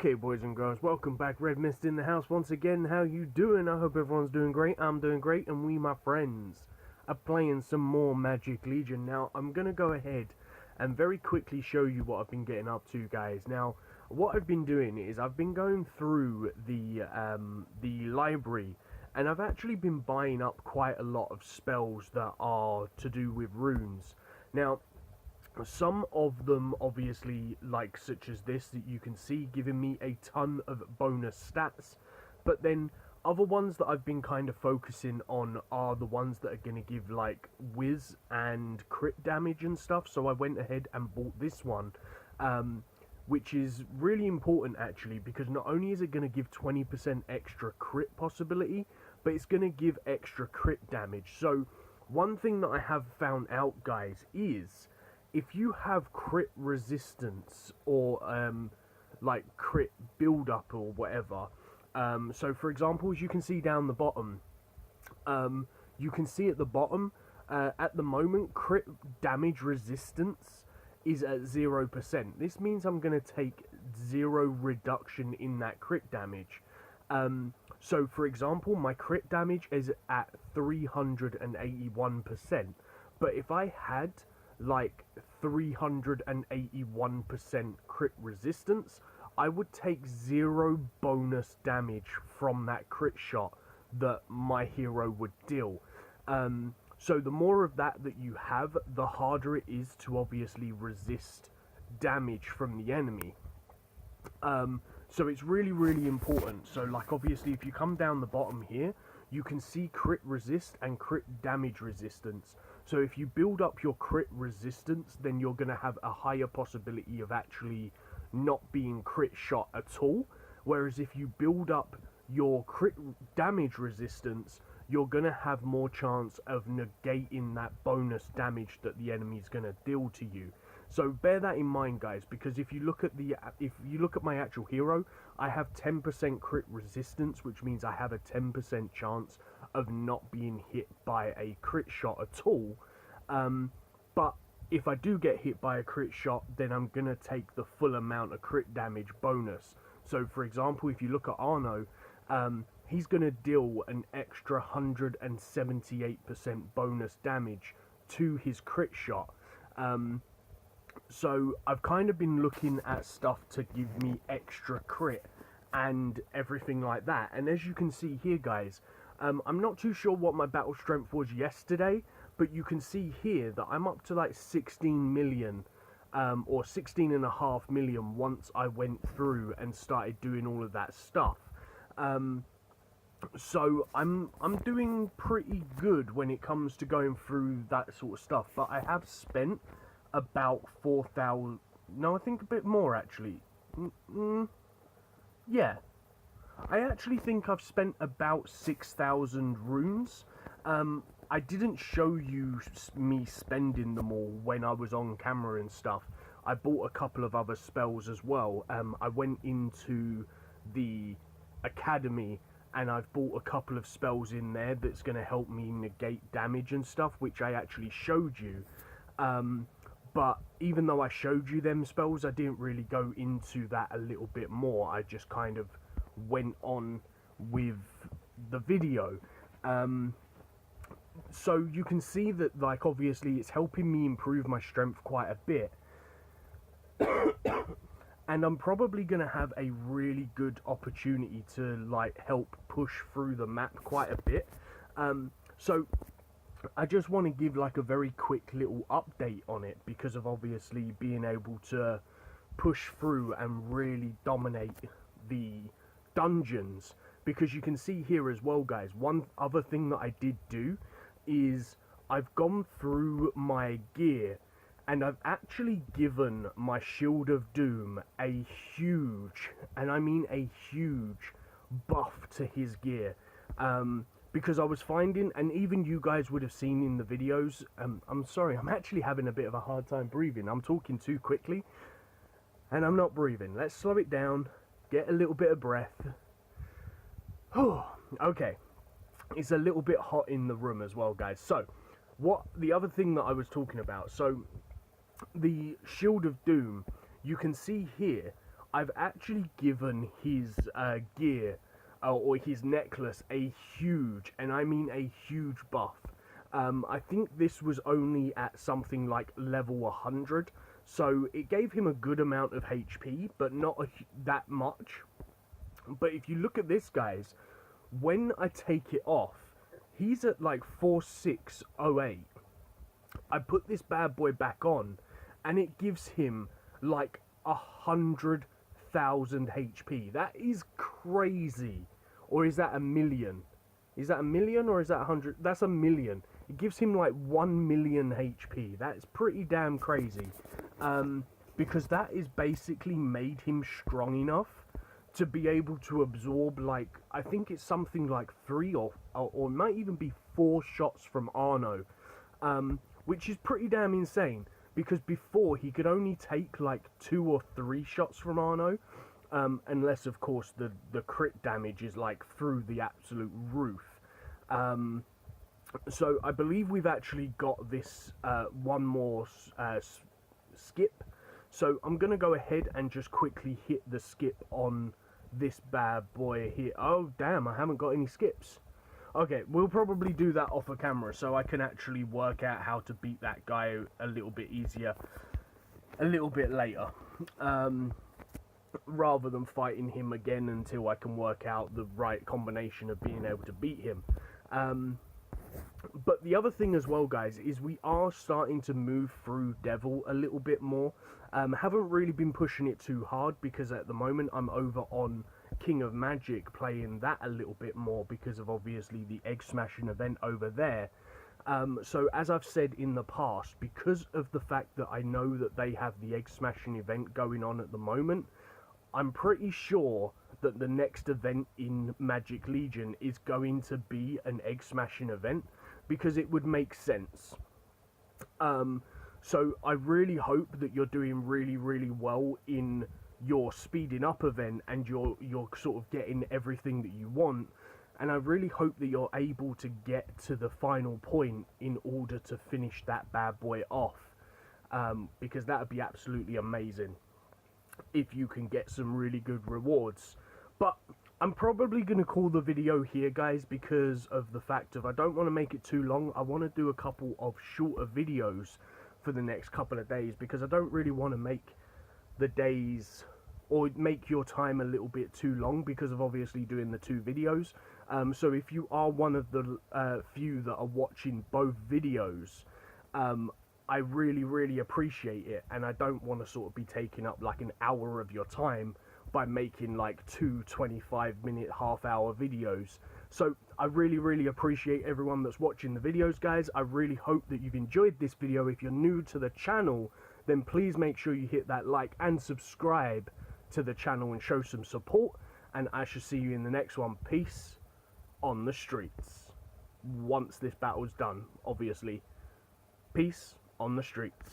Okay, boys and girls, welcome back. Redmissed in the house once again. How you doing? I hope everyone's doing great. I'm doing great, and we, my friends, are playing some more Magic Legion. Now, I'm going to go ahead and very quickly show you what I've been getting up to, guys. Now, what I've been doing is I've been going through the library, and I've actually been buying up quite a lot of spells that are to do with runes. Now, some of them, obviously, like such as this that you can see, giving me a ton of bonus stats, but then other ones that I've been kind of focusing on are the ones that are going to give like whiz and crit damage and stuff. So I went ahead and bought this one, which is really important actually, because not only is it going to give 20% extra crit possibility, but it's going to give extra crit damage. So one thing that I have found out, guys, is if you have crit resistance or like crit build up or whatever, so for example, as you can see down the bottom, you can see at the bottom, at the moment, crit damage resistance is at 0%. This means I'm going to take 0 reduction in that crit damage. So for example, my crit damage is at 381%, but if I had like 381% crit resistance, I would take 0 bonus damage from that crit shot that my hero would deal. So the more of that you have, the harder it is to obviously resist damage from the enemy. So it's really important. So like obviously if you come down the bottom here, you can see crit resist and crit damage resistance. So if you build up your crit resistance, then you're going to have a higher possibility of actually not being crit shot at all. Whereas if you build up your crit damage resistance, you're going to have more chance of negating that bonus damage that the enemy's going to deal to you. So bear that in mind, guys, because if you look at my actual hero, I have 10% crit resistance, which means I have a 10% chance of not being hit by a crit shot at all. But if I do get hit by a crit shot, then I'm going to take the full amount of crit damage bonus. So for example, if you look at Arno, he's going to deal an extra 178% bonus damage to his crit shot. So I've kind of been looking at stuff to give me extra crit and everything like that. And as you can see here, guys, I'm not too sure what my battle strength was yesterday, but you can see here that I'm up to like 16 million or 16.5 million once I went through and started doing all of that stuff. So I'm doing pretty good when it comes to going through that sort of stuff, but I have spent about 4,000, no, I think a bit more actually. Yeah, I actually think I've spent about 6,000 runes. I didn't show you me spending them all when I was on camera and stuff. I bought a couple of other spells as well. I went into the academy and I've bought a couple of spells in there that's going to help me negate damage and stuff, which I actually showed you. But even though I showed you them spells, I didn't really go into that a little bit more. I just kind of went on with the video. So you can see that, like, obviously it's helping me improve my strength quite a bit. And I'm probably going to have a really good opportunity to, like, help push through the map quite a bit. So I just want to give like a very quick little update on it, because of obviously being able to push through and really dominate the dungeons. Because you can see here as well, guys, one other thing that I did do is I've gone through my gear and I've actually given my Shield of Doom a huge, and I mean a huge, buff to his gear. Because I was finding, and even you guys would have seen in the videos, I'm sorry, I'm actually having a bit of a hard time breathing. I'm talking too quickly, and I'm not breathing. Let's slow it down, get a little bit of breath. Okay, it's a little bit hot in the room as well, guys. So, the other thing that I was talking about, so, the Shield of Doom, you can see here, I've actually given his gear or his necklace a huge, and I mean a huge buff. I think this was only at something like level 100, so it gave him a good amount of HP, but not that much. But if you look at this, guys, when I take it off, he's at like 4608. I put this bad boy back on, and it gives him like 100,000 HP. That is crazy. Or is that a million? Is that a million or is that 100? That's a million. It gives him like 1 million HP. That's pretty damn crazy. Because that is basically made him strong enough to be able to absorb, like, I think it's something like 3 or it might even be 4 shots from Arno. Which is pretty damn insane. Because before, he could only take like 2 or 3 shots from Arno. Unless, of course, the crit damage is like through the absolute roof. So I believe we've actually got this one more skip. So I'm going to go ahead and just quickly hit the skip on this bad boy here. Oh, damn, I haven't got any skips. Okay, we'll probably do that off a camera so I can actually work out how to beat that guy a little bit easier a little bit later. Rather than fighting him again until I can work out the right combination of being able to beat him. But the other thing as well, guys, is we are starting to move through Devil a little bit more. Haven't really been pushing it too hard because at the moment I'm over on King of Magic playing that a little bit more because of obviously the egg smashing event over there. So as I've said in the past, because of the fact that I know that they have the egg smashing event going on at the moment, I'm pretty sure that the next event in Magic Legion is going to be an egg smashing event because it would make sense. So I really hope that you're doing really well in your speeding up event and you're sort of getting everything that you want, and I really hope that you're able to get to the final point in order to finish that bad boy off, because that would be absolutely amazing if you can get some really good rewards. But I'm probably going to call the video here, guys, because of the fact of I don't want to make it too long. I want to do a couple of shorter videos for the next couple of days because I don't really want to make the days or make your time a little bit too long because of obviously doing the 2 videos. So if you are one of the few that are watching both videos, I really appreciate it, and I don't want to sort of be taking up like an hour of your time by making like 2 25-minute half-hour videos. So I really appreciate everyone that's watching the videos, guys. I really hope that you've enjoyed this video. If you're new to the channel, then please make sure you hit that like and subscribe to the channel and show some support, and I shall see you in the next one. Peace on the streets. Once this battle's done, obviously. Peace on the streets.